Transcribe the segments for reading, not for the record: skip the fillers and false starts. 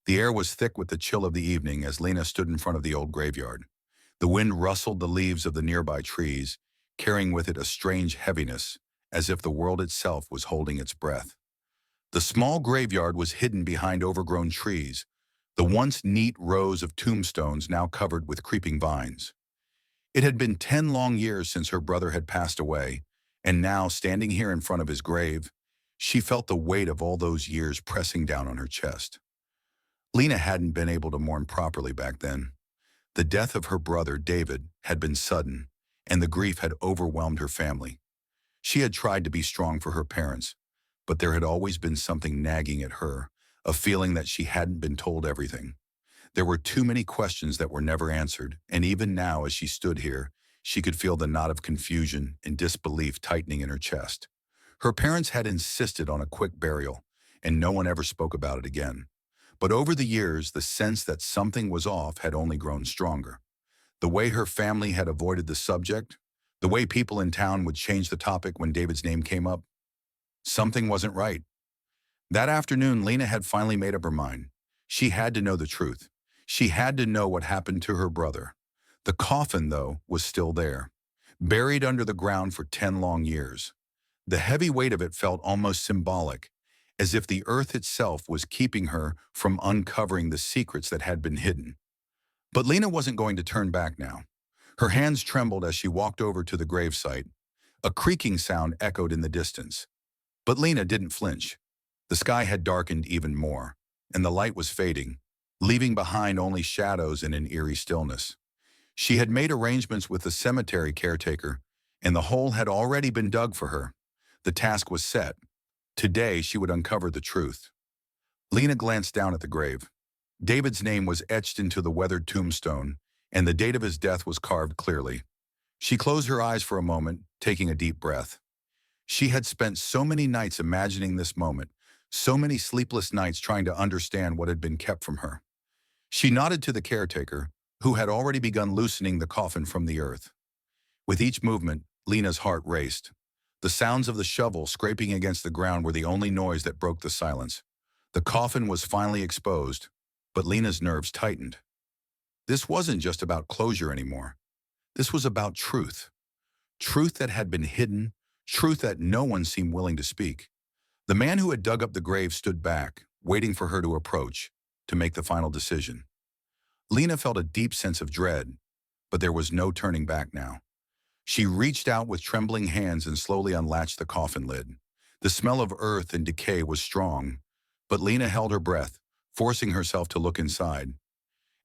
The air was thick with the chill of the evening as Lena stood in front of the old graveyard. The wind rustled the leaves of the nearby trees, carrying with it a strange heaviness, as if the world itself was holding its breath. The small graveyard was hidden behind overgrown trees, the once neat rows of tombstones now covered with creeping vines. It had been 10 long years since her brother had passed away, and now, standing here in front of his grave, she felt the weight of all those years pressing down on her chest. Lena hadn't been able to mourn properly back then. The death of her brother, David, had been sudden, and the grief had overwhelmed her family. She had tried to be strong for her parents, but there had always been something nagging at her, a feeling that she hadn't been told everything. There were too many questions that were never answered, and even now as she stood here, she could feel the knot of confusion and disbelief tightening in her chest. Her parents had insisted on a quick burial, and no one ever spoke about it again. But over the years, the sense that something was off had only grown stronger. The way her family had avoided the subject, the way people in town would change the topic when David's name came up, something wasn't right. That afternoon, Lena had finally made up her mind. She had to know the truth. She had to know what happened to her brother. The coffin, though, was still there, buried under the ground for 10 long years. The heavy weight of it felt almost symbolic, as if the earth itself was keeping her from uncovering the secrets that had been hidden. But Lena wasn't going to turn back now. Her hands trembled as she walked over to the gravesite. A creaking sound echoed in the distance. But Lena didn't flinch. The sky had darkened even more, and the light was fading, leaving behind only shadows and an eerie stillness. She had made arrangements with the cemetery caretaker, and the hole had already been dug for her. The task was set. Today she would uncover the truth. Lena glanced down at the grave. David's name was etched into the weathered tombstone, and the date of his death was carved clearly. She closed her eyes for a moment, taking a deep breath. She had spent so many nights imagining this moment, so many sleepless nights trying to understand what had been kept from her. She nodded to the caretaker, who had already begun loosening the coffin from the earth. With each movement, Lena's heart raced. The sounds of the shovel scraping against the ground were the only noise that broke the silence. The coffin was finally exposed, but Lena's nerves tightened. This wasn't just about closure anymore. This was about truth. Truth that had been hidden, truth that no one seemed willing to speak. The man who had dug up the grave stood back, waiting for her to approach, to make the final decision. Lena felt a deep sense of dread, but there was no turning back now. She reached out with trembling hands and slowly unlatched the coffin lid. The smell of earth and decay was strong, but Lena held her breath, forcing herself to look inside.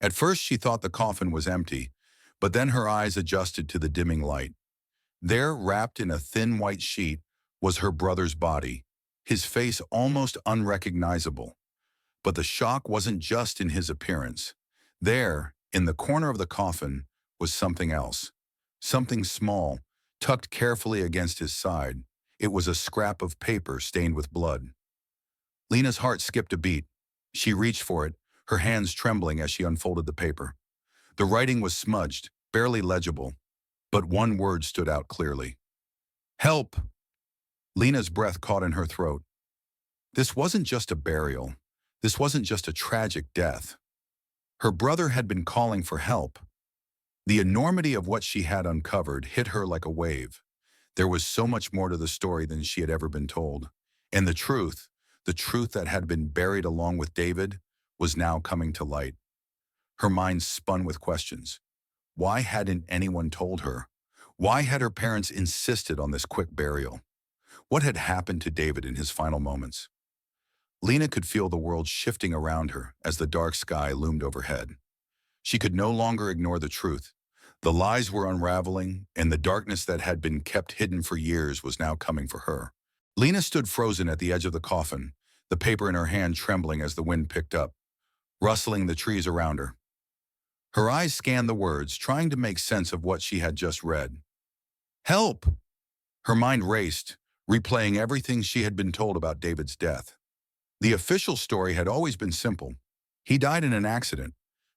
At first she thought the coffin was empty, but then her eyes adjusted to the dimming light. There, wrapped in a thin white sheet, was her brother's body, his face almost unrecognizable. But the shock wasn't just in his appearance. There, in the corner of the coffin, was something else. Something small, tucked carefully against his side. It was a scrap of paper stained with blood. Lena's heart skipped a beat. She reached for it, her hands trembling as she unfolded the paper. The writing was smudged, barely legible, but one word stood out clearly. Help! Lena's breath caught in her throat. This wasn't just a burial. This wasn't just a tragic death. Her brother had been calling for help. The enormity of what she had uncovered hit her like a wave. There was so much more to the story than she had ever been told. And the truth that had been buried along with David, was now coming to light. Her mind spun with questions. Why hadn't anyone told her? Why had her parents insisted on this quick burial? What had happened to David in his final moments? Lena could feel the world shifting around her as the dark sky loomed overhead. She could no longer ignore the truth. The lies were unraveling, and the darkness that had been kept hidden for years was now coming for her. Lena stood frozen at the edge of the coffin, the paper in her hand trembling as the wind picked up, rustling the trees around her. Her eyes scanned the words, trying to make sense of what she had just read. Help! Her mind raced, replaying everything she had been told about David's death. The official story had always been simple. He died in an accident,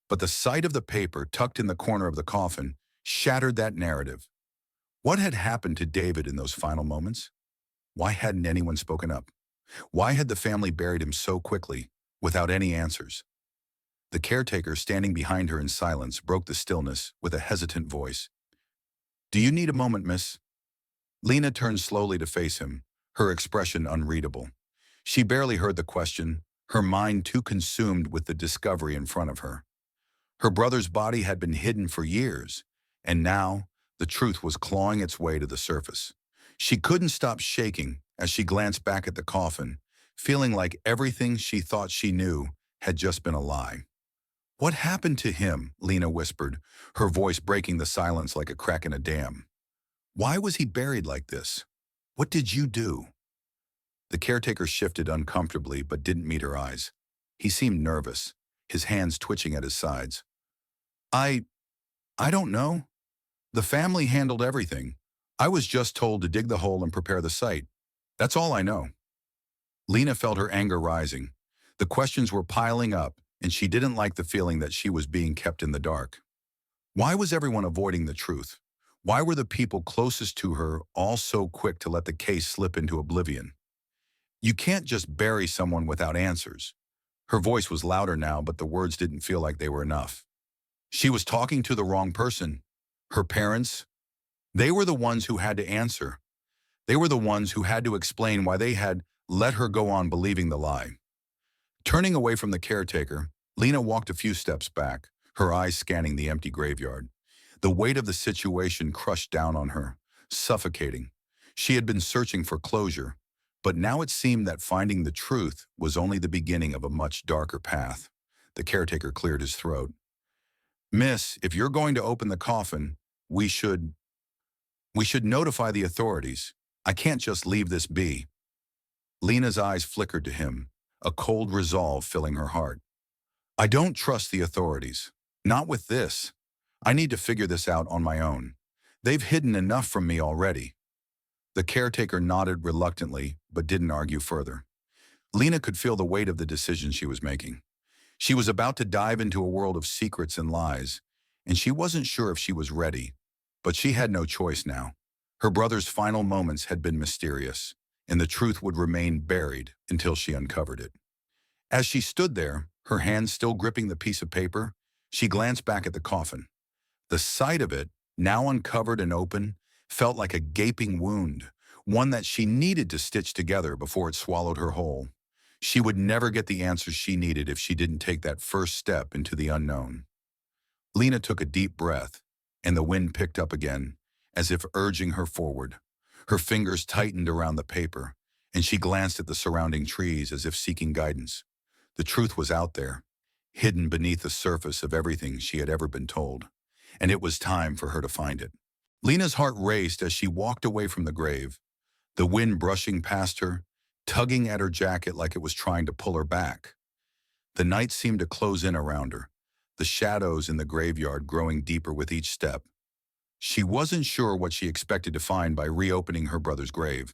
but the sight of the paper tucked in the corner of the coffin shattered that narrative. What had happened to David in those final moments? Why hadn't anyone spoken up? Why had the family buried him so quickly, without any answers? The caretaker, standing behind her in silence, broke the stillness with a hesitant voice. "Do you need a moment, miss?" Lena turned slowly to face him, her expression unreadable. She barely heard the question, her mind too consumed with the discovery in front of her. Her brother's body had been hidden for years, and now the truth was clawing its way to the surface. She couldn't stop shaking as she glanced back at the coffin, feeling like everything she thought she knew had just been a lie. "What happened to him?" Lena whispered, her voice breaking the silence like a crack in a dam. "Why was he buried like this? What did you do?" The caretaker shifted uncomfortably but didn't meet her eyes. He seemed nervous, his hands twitching at his sides. I I don't know. The family handled everything. I was just told to dig the hole and prepare the site. That's all I know." Lena felt her anger rising. The questions were piling up, and she didn't like the feeling that she was being kept in the dark. Why was everyone avoiding the truth? Why were the people closest to her all so quick to let the case slip into oblivion? You can't just bury someone without answers. Her voice was louder now, but the words didn't feel like they were enough. She was talking to the wrong person. Her parents, they were the ones who had to answer. They were the ones who had to explain why they had let her go on believing the lie. Turning away from the caretaker, Lena walked a few steps back, her eyes scanning the empty graveyard. The weight of the situation crushed down on her, suffocating. She had been searching for closure, but now it seemed that finding the truth was only the beginning of a much darker path. The caretaker cleared his throat. "Miss, if you're going to open the coffin, we should notify the authorities. I can't just leave this be." Lena's eyes flickered to him, a cold resolve filling her heart. "I don't trust the authorities. Not with this. I need to figure this out on my own. They've hidden enough from me already." The caretaker nodded reluctantly, but didn't argue further. Lena could feel the weight of the decision she was making. She was about to dive into a world of secrets and lies, and she wasn't sure if she was ready. But she had no choice now. Her brother's final moments had been mysterious, and the truth would remain buried until she uncovered it. As she stood there, her hands still gripping the piece of paper, she glanced back at the coffin. The sight of it, now uncovered and open, felt like a gaping wound, one that she needed to stitch together before it swallowed her whole. She would never get the answers she needed if she didn't take that first step into the unknown. Lena took a deep breath, and the wind picked up again, as if urging her forward. Her fingers tightened around the paper, and she glanced at the surrounding trees as if seeking guidance. The truth was out there, hidden beneath the surface of everything she had ever been told, and it was time for her to find it. Lena's heart raced as she walked away from the grave, the wind brushing past her, tugging at her jacket like it was trying to pull her back. The night seemed to close in around her, the shadows in the graveyard growing deeper with each step. She wasn't sure what she expected to find by reopening her brother's grave,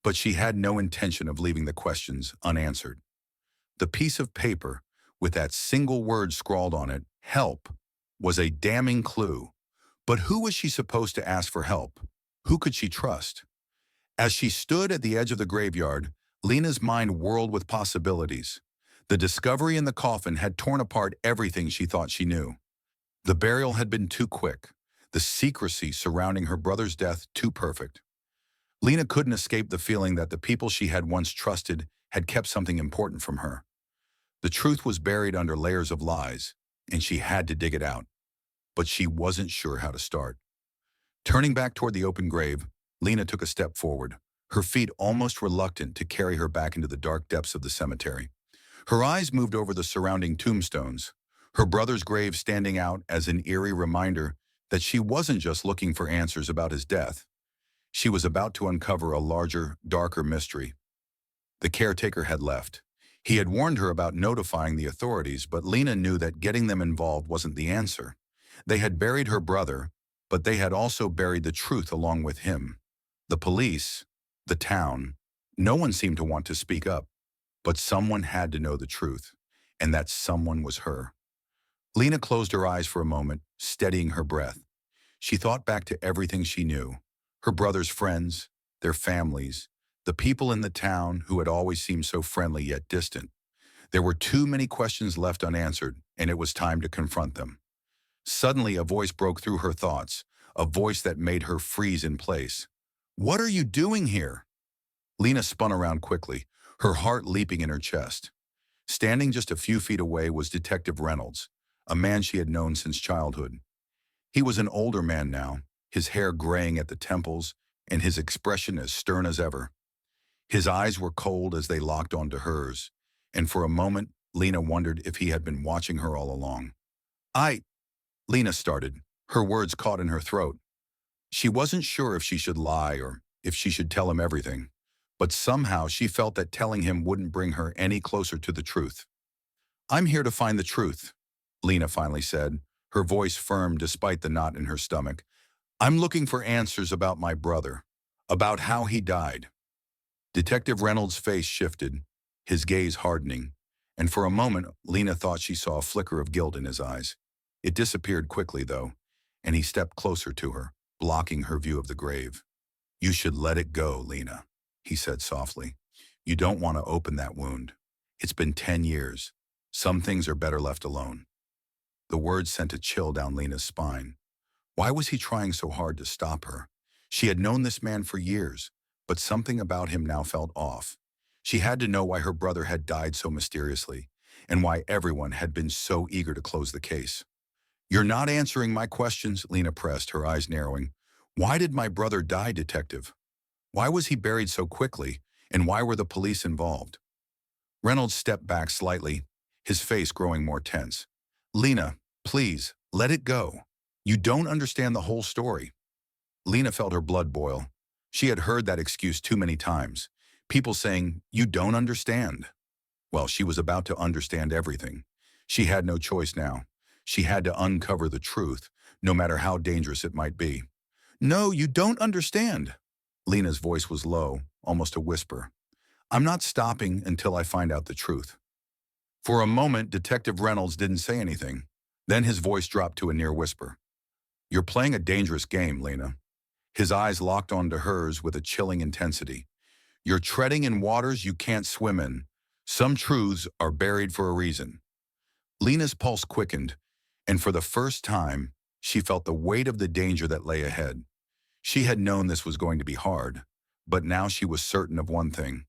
but she had no intention of leaving the questions unanswered. The piece of paper, with that single word scrawled on it, "help," was a damning clue. But who was she supposed to ask for help? Who could she trust? As she stood at the edge of the graveyard, Lena's mind whirled with possibilities. The discovery in the coffin had torn apart everything she thought she knew. The burial had been too quick, the secrecy surrounding her brother's death too perfect. Lena couldn't escape the feeling that the people she had once trusted had kept something important from her. The truth was buried under layers of lies, and she had to dig it out. But she wasn't sure how to start. Turning back toward the open grave, Lena took a step forward, her feet almost reluctant to carry her back into the dark depths of the cemetery. Her eyes moved over the surrounding tombstones, her brother's grave standing out as an eerie reminder that she wasn't just looking for answers about his death. She was about to uncover a larger, darker mystery. The caretaker had left. He had warned her about notifying the authorities, but Lena knew that getting them involved wasn't the answer. They had buried her brother, but they had also buried the truth along with him. The police, the town, no one seemed to want to speak up. But someone had to know the truth, and that someone was her. Lena closed her eyes for a moment, steadying her breath. She thought back to everything she knew, her brother's friends, their families, the people in the town who had always seemed so friendly yet distant. There were too many questions left unanswered, and it was time to confront them. Suddenly, a voice broke through her thoughts, a voice that made her freeze in place. "What are you doing here?" Lena spun around quickly, her heart leaping in her chest. Standing just a few feet away was Detective Reynolds, a man she had known since childhood. He was an older man now, his hair graying at the temples and his expression as stern as ever. His eyes were cold as they locked onto hers, and for a moment, Lena wondered if he had been watching her all along. Lena started, her words caught in her throat. She wasn't sure if she should lie or if she should tell him everything, but somehow she felt that telling him wouldn't bring her any closer to the truth. "I'm here to find the truth," Lena finally said, her voice firm despite the knot in her stomach. "I'm looking for answers about my brother, about how he died." Detective Reynolds' face shifted, his gaze hardening, and for a moment Lena thought she saw a flicker of guilt in his eyes. It disappeared quickly, though, and he stepped closer to her, blocking her view of the grave. "You should let it go, Lena," he said softly. "You don't want to open that wound. It's been 10 years. Some things are better left alone." The words sent a chill down Lena's spine. Why was he trying so hard to stop her? She had known this man for years, but something about him now felt off. She had to know why her brother had died so mysteriously, and why everyone had been so eager to close the case. "You're not answering my questions," Lena pressed, her eyes narrowing. "Why did my brother die, Detective? Why was he buried so quickly, and why were the police involved?" Reynolds stepped back slightly, his face growing more tense. "Lena, please, let it go. You don't understand the whole story." Lena felt her blood boil. She had heard that excuse too many times. People saying, "You don't understand." Well, she was about to understand everything. She had no choice now. She had to uncover the truth, no matter how dangerous it might be. "No, you don't understand." Lena's voice was low, almost a whisper. "I'm not stopping until I find out the truth." For a moment, Detective Reynolds didn't say anything. Then his voice dropped to a near whisper. "You're playing a dangerous game, Lena." His eyes locked onto hers with a chilling intensity. "You're treading in waters you can't swim in. Some truths are buried for a reason." Lena's pulse quickened, and for the first time, she felt the weight of the danger that lay ahead. She had known this was going to be hard, but now she was certain of one thing.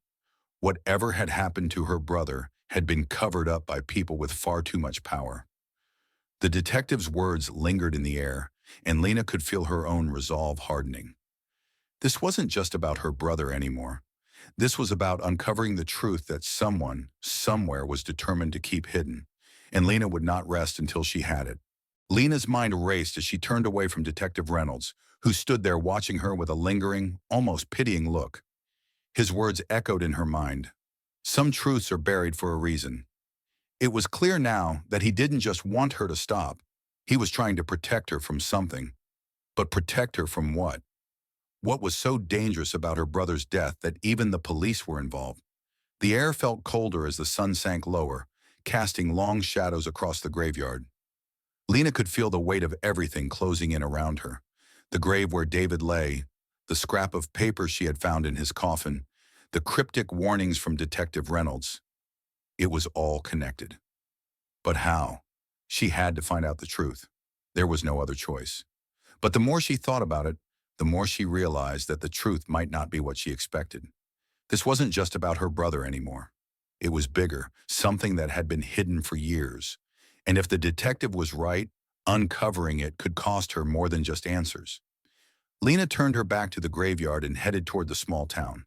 Whatever had happened to her brother had been covered up by people with far too much power. The detective's words lingered in the air, and Lena could feel her own resolve hardening. This wasn't just about her brother anymore. This was about uncovering the truth that someone, somewhere, was determined to keep hidden, and Lena would not rest until she had it. Lena's mind raced as she turned away from Detective Reynolds, who stood there watching her with a lingering, almost pitying look. His words echoed in her mind. Some truths are buried for a reason. It was clear now that he didn't just want her to stop. He was trying to protect her from something. But protect her from what? What was so dangerous about her brother's death that even the police were involved? The air felt colder as the sun sank lower, casting long shadows across the graveyard. Lena could feel the weight of everything closing in around her. The grave where David lay, the scrap of paper she had found in his coffin, the cryptic warnings from Detective Reynolds. It was all connected. But how? She had to find out the truth. There was no other choice. But the more she thought about it, the more she realized that the truth might not be what she expected. This wasn't just about her brother anymore. It was bigger, something that had been hidden for years. And if the detective was right, uncovering it could cost her more than just answers. Lena turned her back to the graveyard and headed toward the small town.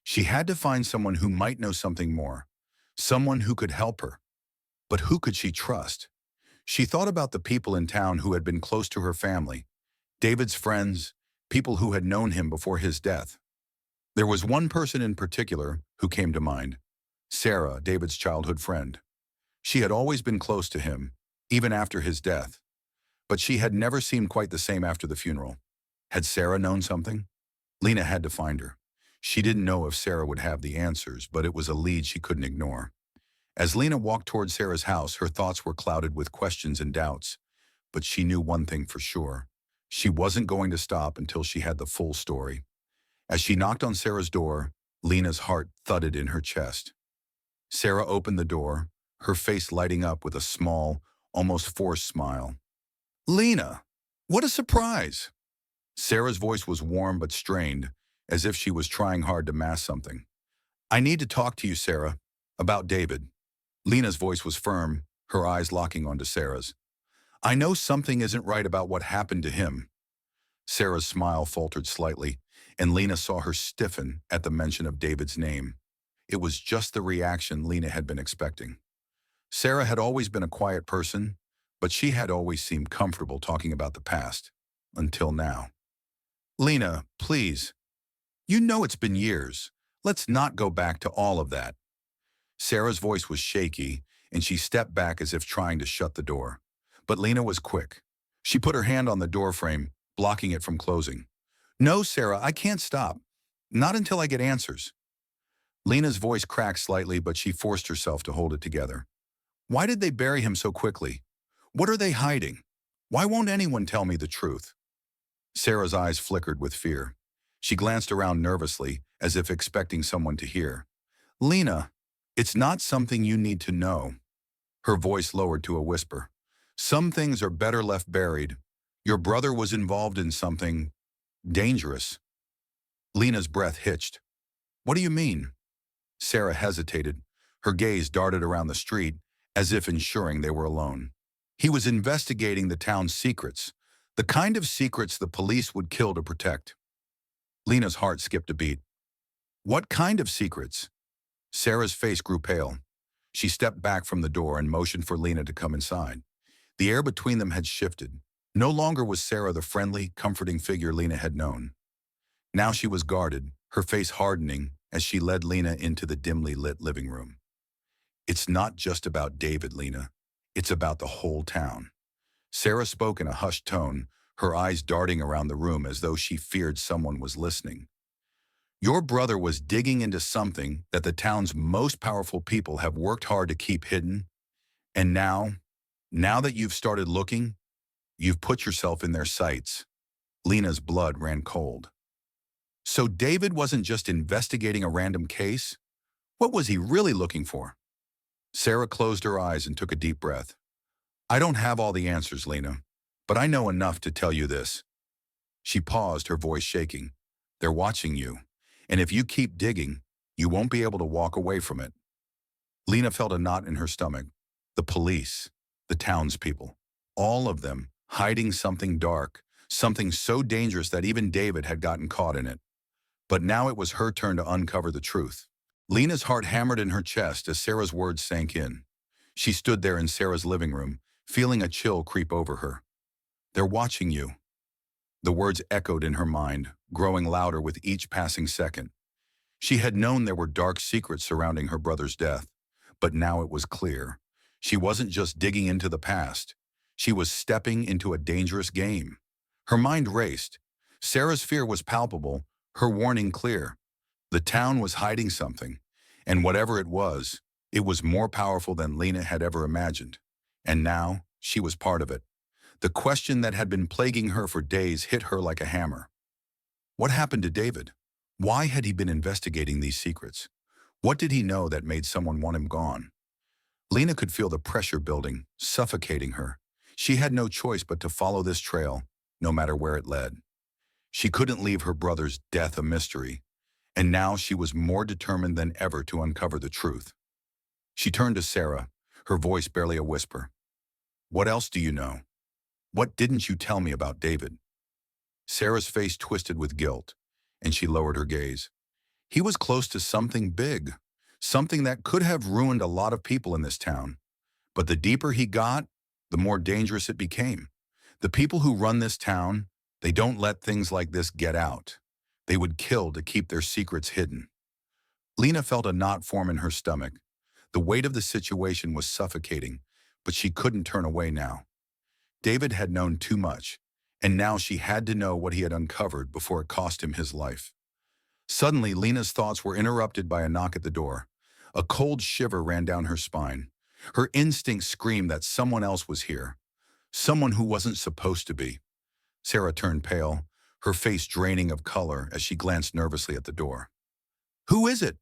She had to find someone who might know something more, someone who could help her. But who could she trust? She thought about the people in town who had been close to her family, David's friends, people who had known him before his death. There was one person in particular who came to mind, Sarah, David's childhood friend. She had always been close to him, even after his death. But she had never seemed quite the same after the funeral. Had Sarah known something? Lena had to find her. She didn't know if Sarah would have the answers, but it was a lead she couldn't ignore. As Lena walked toward Sarah's house, her thoughts were clouded with questions and doubts. But she knew one thing for sure. She wasn't going to stop until she had the full story. As she knocked on Sarah's door, Lena's heart thudded in her chest. Sarah opened the door, her face lighting up with a small, almost forced smile. Lena! What a surprise! Sarah's voice was warm but strained, as if she was trying hard to mask something. I need to talk to you, Sarah, about David. Lena's voice was firm, her eyes locking onto Sarah's. I know something isn't right about what happened to him. Sarah's smile faltered slightly, and Lena saw her stiffen at the mention of David's name. It was just the reaction Lena had been expecting. Sarah had always been a quiet person, but she had always seemed comfortable talking about the past. Until now. Lena, please. You know it's been years. Let's not go back to all of that. Sarah's voice was shaky, and she stepped back as if trying to shut the door. But Lena was quick. She put her hand on the door frame, blocking it from closing. No, Sarah, I can't stop. Not until I get answers. Lena's voice cracked slightly, but she forced herself to hold it together. Why did they bury him so quickly? What are they hiding? Why won't anyone tell me the truth? Sarah's eyes flickered with fear. She glanced around nervously, as if expecting someone to hear. Lena, it's not something you need to know. Her voice lowered to a whisper. Some things are better left buried. Your brother was involved in something dangerous. Lena's breath hitched. What do you mean? Sarah hesitated. Her gaze darted around the street, as if ensuring they were alone. He was investigating the town's secrets, the kind of secrets the police would kill to protect. Lena's heart skipped a beat. What kind of secrets? Sarah's face grew pale. She stepped back from the door and motioned for Lena to come inside. The air between them had shifted. No longer was Sarah the friendly, comforting figure Lena had known. Now she was guarded, her face hardening as she led Lena into the dimly lit living room. It's not just about David, Lena. It's about the whole town. Sarah spoke in a hushed tone, her eyes darting around the room as though she feared someone was listening. Your brother was digging into something that the town's most powerful people have worked hard to keep hidden. And now that you've started looking, you've put yourself in their sights. Lena's blood ran cold. So David wasn't just investigating a random case? What was he really looking for? Sarah closed her eyes and took a deep breath. I don't have all the answers, Lena, but I know enough to tell you this. She paused, her voice shaking. They're watching you, and if you keep digging, you won't be able to walk away from it. Lena felt a knot in her stomach. The police, the townspeople, all of them hiding something dark, something so dangerous that even David had gotten caught in it. But now it was her turn to uncover the truth. Lena's heart hammered in her chest as Sarah's words sank in. She stood there in Sarah's living room, feeling a chill creep over her. They're watching you. The words echoed in her mind, growing louder with each passing second. She had known there were dark secrets surrounding her brother's death, but now it was clear. She wasn't just digging into the past. She was stepping into a dangerous game. Her mind raced. Sarah's fear was palpable, her warning clear. The town was hiding something, and whatever it was more powerful than Lena had ever imagined. And now, she was part of it. The question that had been plaguing her for days hit her like a hammer. What happened to David? Why had he been investigating these secrets? What did he know that made someone want him gone? Lena could feel the pressure building, suffocating her. She had no choice but to follow this trail, no matter where it led. She couldn't leave her brother's death a mystery, and now she was more determined than ever to uncover the truth. She turned to Sarah, her voice barely a whisper. What else do you know? What didn't you tell me about David? Sarah's face twisted with guilt, and she lowered her gaze. He was close to something big, something that could have ruined a lot of people in this town. But the deeper he got, the more dangerous it became. The people who run this town, they don't let things like this get out. They would kill to keep their secrets hidden. Lena felt a knot form in her stomach. The weight of the situation was suffocating, but she couldn't turn away now. David had known too much, and now she had to know what he had uncovered before it cost him his life. Suddenly, Lena's thoughts were interrupted by a knock at the door. A cold shiver ran down her spine. Her instincts screamed that someone else was here, someone who wasn't supposed to be. Sarah turned pale, her face draining of color as she glanced nervously at the door. Who is it?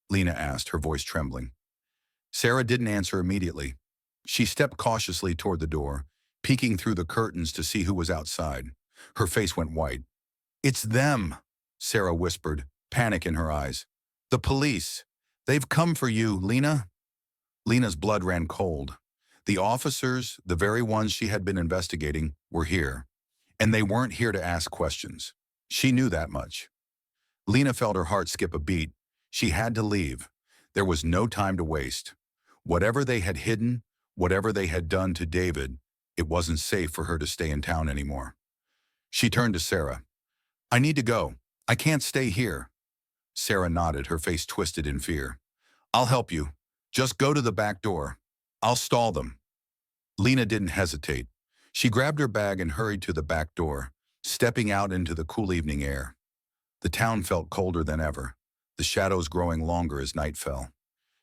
Lena asked, her voice trembling. Sarah didn't answer immediately. She stepped cautiously toward the door, peeking through the curtains to see who was outside. Her face went white. "It's them," Sarah whispered, panic in her eyes. "The police. They've come for you, Lena." Lena's blood ran cold. The officers, the very ones she had been investigating, were here. And they weren't here to ask questions. She knew that much. Lena felt her heart skip a beat. She had to leave. There was no time to waste. Whatever they had hidden, whatever they had done to David, it wasn't safe for her to stay in town anymore. She turned to Sarah. "I need to go. I can't stay here." Sarah nodded, her face twisted in fear. "I'll help you. Just go to the back door. I'll stall them." Lena didn't hesitate. She grabbed her bag and hurried to the back door, stepping out into the cool evening air. The town felt colder than ever, the shadows growing longer as night fell.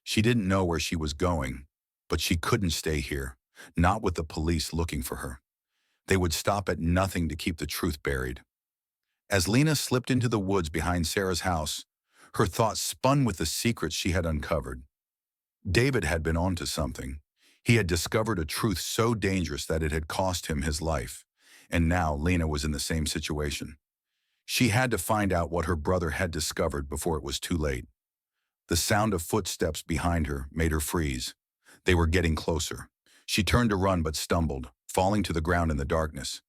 She didn't know where she was going, but she couldn't stay here, not with the police looking for her. They would stop at nothing to keep the truth buried. As Lena slipped into the woods behind Sarah's house, her thoughts spun with the secrets she had uncovered. David had been onto something. He had discovered a truth so dangerous that it had cost him his life, and now Lena was in the same situation. She had to find out what her brother had discovered before it was too late. The sound of footsteps behind her made her freeze. They were getting closer. She turned to run but stumbled, falling to the ground in the darkness.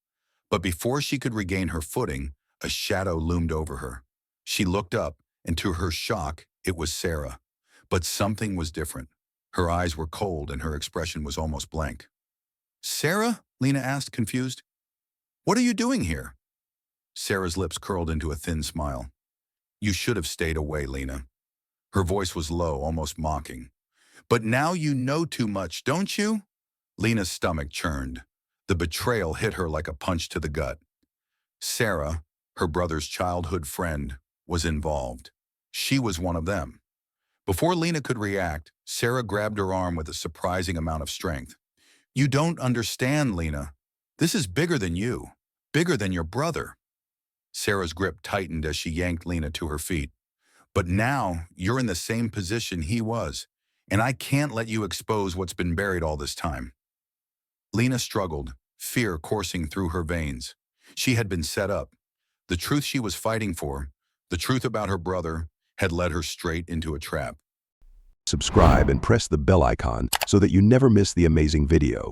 But before she could regain her footing, a shadow loomed over her. She looked up, and to her shock, it was Sarah. But something was different. Her eyes were cold and her expression was almost blank. "Sarah?" Lena asked, confused. "What are you doing here?" Sarah's lips curled into a thin smile. "You should have stayed away, Lena." Her voice was low, almost mocking. "But now you know too much, don't you?" Lena's stomach churned. The betrayal hit her like a punch to the gut. Sarah, her brother's childhood friend, was involved. She was one of them. Before Lena could react, Sarah grabbed her arm with a surprising amount of strength. "You don't understand, Lena. This is bigger than you, bigger than your brother." Sarah's grip tightened as she yanked Lena to her feet. "But now you're in the same position he was, and I can't let you expose what's been buried all this time." Lena struggled, fear coursing through her veins. She had been set up. The truth she was fighting for, the truth about her brother, had led her straight into a trap. Subscribe and press the bell icon so that you never miss the amazing video.